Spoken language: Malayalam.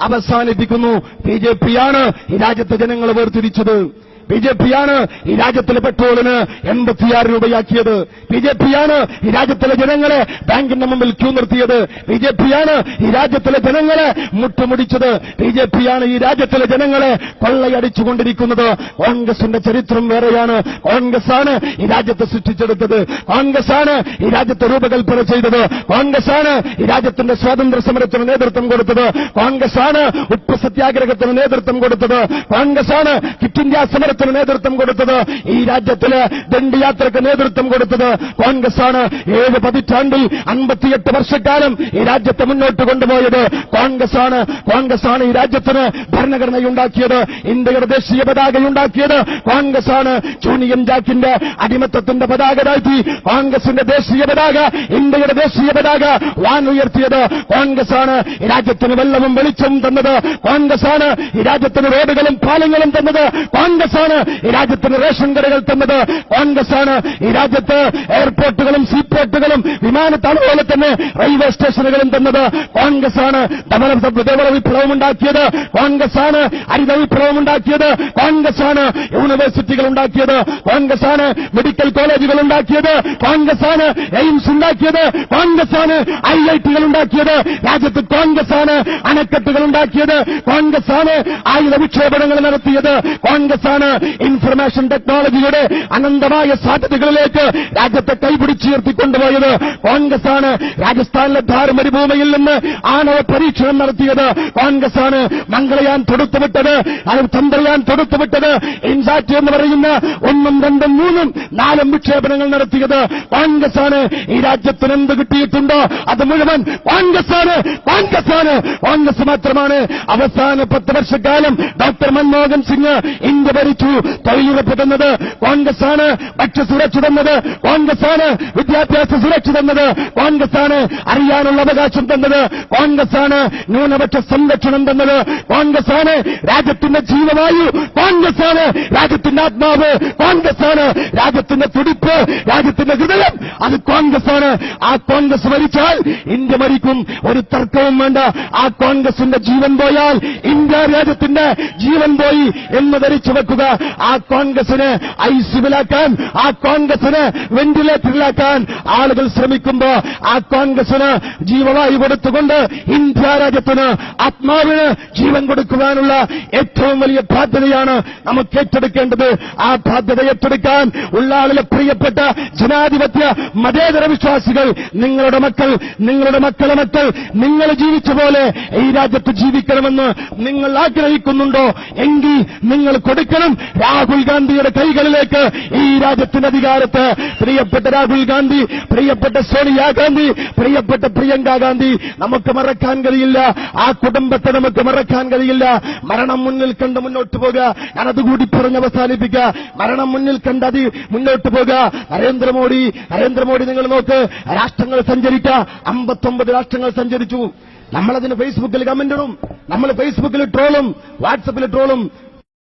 അവസാനിപ്പിക്കുന്നു. ബിജെപിയാണ് ഈ രാജ്യത്തെ ജനങ്ങളെ വേർതിരിച്ചത്. ബിജെപിയാണ് ഈ രാജ്യത്തിലെ പെട്രോളിന് 86 രൂപയാക്കിയത്. ബിജെപിയാണ് ഈ രാജ്യത്തിലെ ജനങ്ങളെ ബാങ്കിന്റെ മുമ്പിൽ ക്യൂ നിർത്തിയത്. ബിജെപിയാണ് ഈ രാജ്യത്തിലെ ജനങ്ങളെ മുട്ടുമുടിച്ചത്. ബിജെപിയാണ് ഈ രാജ്യത്തിലെ ജനങ്ങളെ കൊള്ളയടിച്ചുകൊണ്ടിരിക്കുന്നത്. കോൺഗ്രസിന്റെ ചരിത്രം വേറെയാണ്. കോൺഗ്രസാണ് ഈ രാജ്യത്തെ സൃഷ്ടിച്ചെടുത്തത്. കോൺഗ്രസാണ് ഈ രാജ്യത്തെ രൂപകൽപ്പന ചെയ്തത്. കോൺഗ്രസാണ് ഈ രാജ്യത്തിന്റെ സ്വാതന്ത്ര്യ സമരത്തിന് നേതൃത്വം കൊടുത്തത്. കോൺഗ്രസാണ് ഉപ്പ് സത്യാഗ്രഹത്തിന് നേതൃത്വം കൊടുത്തത്. കോൺഗ്രസാണ് ക്വിറ്റ് ഇന്ത്യ സമരത്തിന് നേതൃത്വം കൊടുത്തത്. ഈ രാജ്യത്തിലെ ദണ്ഡിയാത്രയ്ക്ക് നേതൃത്വം കൊടുത്തത് കോൺഗ്രസാണ്. 7 പതിറ്റാണ്ടിൽ 58 വർഷക്കാലം ഈ രാജ്യത്തെ മുന്നോട്ട് കൊണ്ടുപോയത് കോൺഗ്രസാണ്. കോൺഗ്രസാണ് ഈ രാജ്യത്തിന് ഭരണഘടനയുണ്ടാക്കിയത്. ഇന്ത്യയുടെ ദേശീയ പതാകയുണ്ടാക്കിയത് കോൺഗ്രസാണ്. ജൂനിയൻ ജാക്കിന്റെ അടിമത്തത്തിന്റെ പതാക താഴ്ത്തി കോൺഗ്രസിന്റെ ദേശീയ പതാക, ഇന്ത്യയുടെ ദേശീയ പതാക വാനുയർത്തിയത് കോൺഗ്രസാണ്. ഈ രാജ്യത്തിന് വെള്ളവും വെളിച്ചവും തന്നത് കോൺഗ്രസാണ്. ഈ രാജ്യത്തിന് റോഡുകളും പാലങ്ങളും തന്നത് കോൺഗ്രസാണ്. ഈ രാജ്യത്തിന് റേഷൻ കടകൾ തന്നത് കോൺഗ്രസാണ്. ഈ രാജ്യത്ത് എയർപോർട്ടുകളും സീപോർട്ടുകളും വിമാനത്താവളം പോലെ തന്നെ റെയിൽവേ സ്റ്റേഷനുകളും തന്നത് കോൺഗ്രസാണ്. ധവള വിപ്ലവം ഉണ്ടാക്കിയത് കോൺഗ്രസാണ്. ഹരിത വിപ്ലവം ഉണ്ടാക്കിയത് കോൺഗ്രസാണ്. യൂണിവേഴ്സിറ്റികൾ ഉണ്ടാക്കിയത് കോൺഗ്രസാണ്. മെഡിക്കൽ കോളേജുകൾ ഉണ്ടാക്കിയത് കോൺഗ്രസാണ്. എയിംസ് ഉണ്ടാക്കിയത് കോൺഗ്രസാണ്. IITകൾ ഉണ്ടാക്കിയത് രാജ്യത്ത് കോൺഗ്രസാണ്. അണക്കെട്ടുകൾ ഉണ്ടാക്കിയത് കോൺഗ്രസാണ്. ആയുധ വിക്ഷേപണങ്ങൾ നടത്തിയത് കോൺഗ്രസാണ്. ഇൻഫർമേഷൻ ടെക്നോളജിയുടെ അനന്തമായ സാധ്യതകളിലേക്ക് രാജ്യത്തെ കൈപിടിച്ചുയർത്തിക്കൊണ്ടുപോയത് കോൺഗ്രസാണ്. രാജസ്ഥാനിലെ ധാർ മരുഭൂമിയിൽ നിന്ന് ആണവ പരീക്ഷണം നടത്തിയത് കോൺഗ്രസാണ്. മംഗളയാൻ തൊടുത്തുവിട്ടത്, ചന്ദ്രയാൻ തൊടുത്തുവിട്ടത്, ഇൻസാറ്റ് എന്ന് പറയുന്ന 1, 2, 3, 4 വിക്ഷേപണങ്ങൾ നടത്തിയത് കോൺഗ്രസാണ്. ഈ രാജ്യത്തിന് എന്ത് കിട്ടിയിട്ടുണ്ടോ അത് മുഴുവൻ കോൺഗ്രസാണ്. കോൺഗ്രസാണ്. കോൺഗ്രസ് മാത്രമാണ്. അവസാന 10 വർഷക്കാലം ഡോക്ടർ മൻമോഹൻ സിംഗ് ഇന്ത്യ ഭരിച്ചു. തൊഴിലുറപ്പ് തന്നത് കോൺഗ്രസാണ്. ഭക്ഷ്യസുരക്ഷ തന്നത് കോൺഗ്രസാണ്. വിദ്യാഭ്യാസ സുരക്ഷ തന്നത് കോൺഗ്രസാണ്. അറിയാനുള്ള അവകാശം തന്നത് കോൺഗ്രസാണ്. ന്യൂനപക്ഷ സംരക്ഷണം തന്നത് കോൺഗ്രസാണ്. രാജ്യത്തിന്റെ ജീവവായു കോൺഗ്രസാണ്. രാജ്യത്തിന്റെ ആത്മാവ് കോൺഗ്രസാണ്. രാജ്യത്തിന്റെ തുടിപ്പ്, രാജ്യത്തിന്റെ ഹൃദയം അത് കോൺഗ്രസാണ്. ആ കോൺഗ്രസ് മരിച്ചാൽ ഇന്ത്യ മരിക്കും. ഒരു തർക്കവും വേണ്ട. ആ കോൺഗ്രസിന്റെ ജീവൻ പോയാൽ ഇന്ത്യ രാജ്യത്തിന്റെ ജീവൻ പോയി എന്ന് ധരിച്ചു വെക്കുക. ആ കോൺഗ്രസിനെ ഐസിയുലാക്കാൻ, ആ കോൺഗ്രസിനെ വെന്റിലേറ്ററിലാക്കാൻ ആളുകൾ ശ്രമിക്കുമ്പോ ആ കോൺഗ്രസിന് ജീവവായു കൊടുത്തുകൊണ്ട് ഇന്ത്യ രാജ്യത്തിന് ആത്മാവിന് ജീവൻ കൊടുക്കുവാനുള്ള ഏറ്റവും വലിയ ബാധ്യതയാണ് നമുക്ക് ഏറ്റെടുക്കേണ്ടത്. ആ ബാധ്യത ഏറ്റെടുക്കാൻ ഉള്ള ആളിലെ പ്രിയപ്പെട്ട ജനാധിപത്യ മതേതര വിശ്വാസികൾ, നിങ്ങളുടെ മക്കൾ, നിങ്ങളുടെ മക്കളെ മക്കൾ നിങ്ങൾ ജീവിച്ച പോലെ ഈ രാജ്യത്ത് ജീവിക്കണമെന്ന് നിങ്ങൾ ആഗ്രഹിക്കുന്നുണ്ടോ എങ്കിൽ നിങ്ങൾ കൊടുക്കണം രാഹുൽ ഗാന്ധിയുടെ കൈകളിലേക്ക് ഈ രാജ്യത്തിന്റെ അധികാരത്ത്. പ്രിയപ്പെട്ട രാഹുൽ ഗാന്ധി, പ്രിയപ്പെട്ട സോണിയാഗാന്ധി, പ്രിയപ്പെട്ട പ്രിയങ്ക ഗാന്ധി നമുക്ക് മറക്കാൻ കഴിയില്ല. ആ കുടുംബത്തെ നമുക്ക് മറക്കാൻ കഴിയില്ല. മരണം മുന്നിൽ കണ്ട് മുന്നോട്ട് പോകുക. ഞാനതുകൂടി പറഞ്ഞ് അവസാനിപ്പിക്കുക. മരണം മുന്നിൽ കണ്ട് അത് മുന്നോട്ട് പോകുക. നരേന്ദ്രമോദി നിങ്ങൾ നോക്ക്, രാഷ്ട്രങ്ങൾ സഞ്ചരിക്കുക. 59 രാഷ്ട്രങ്ങൾ സഞ്ചരിച്ചു. നമ്മളതിന് ഫേസ്ബുക്കിൽ കമന്റ് ഇടും, നമ്മൾ ഫേസ്ബുക്കിൽ ട്രോളും, വാട്സപ്പിൽ ട്രോളും.